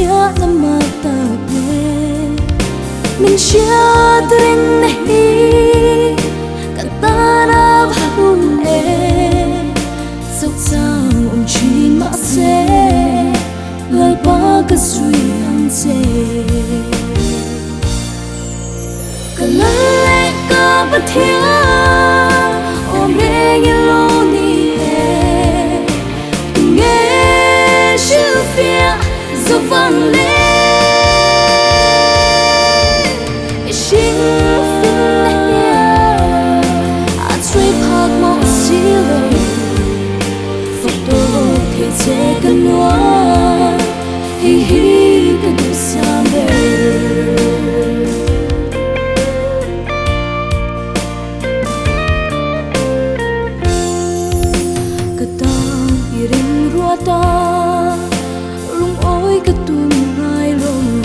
chia năm mà ta về mình chia tên này cả ta đã bao nề dốc dàng ông chỉ mà sẽ lời ba cái suy ăn dê cả lời cả bất thiện ôm nghe nghe lo ni nghe chữ phía dốc vang lên xin phun này à truy phật mong xí lời phật tổ thế chế cần nói hi hi cái điều xa bề cái ta iring rua ta rung ôi cái tung ngai lông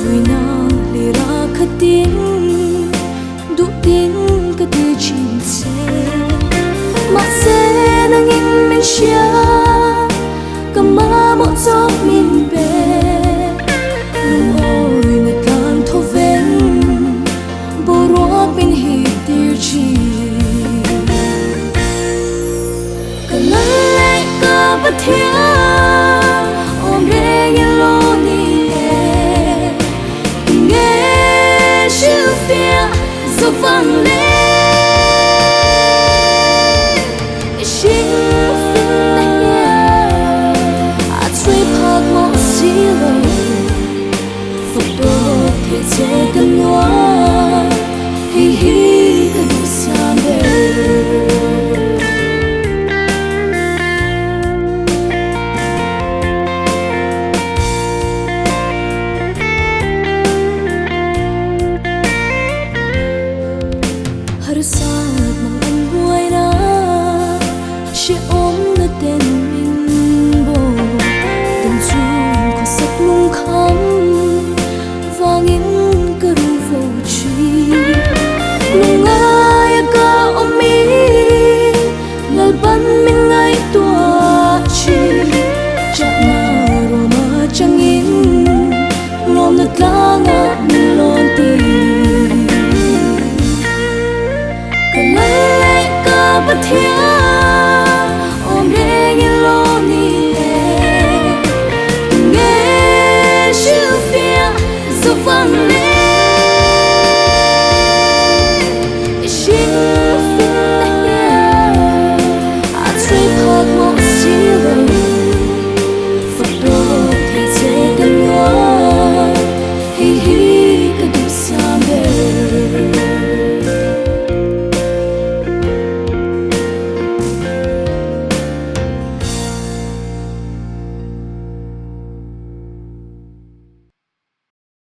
vui na lì ra khát tiếng đủ tiếng cái tư chim xe mà sẽ nâng in mình chia cầm má một gió miền bề rung ôi người càng thâu ven bồ rót bên hi tiêu chi bất thiện ôm nghe nghe lo ni nghe chữ phía dốc vang lên xin phun này à truy phật mong xí lời phật tổ thế chế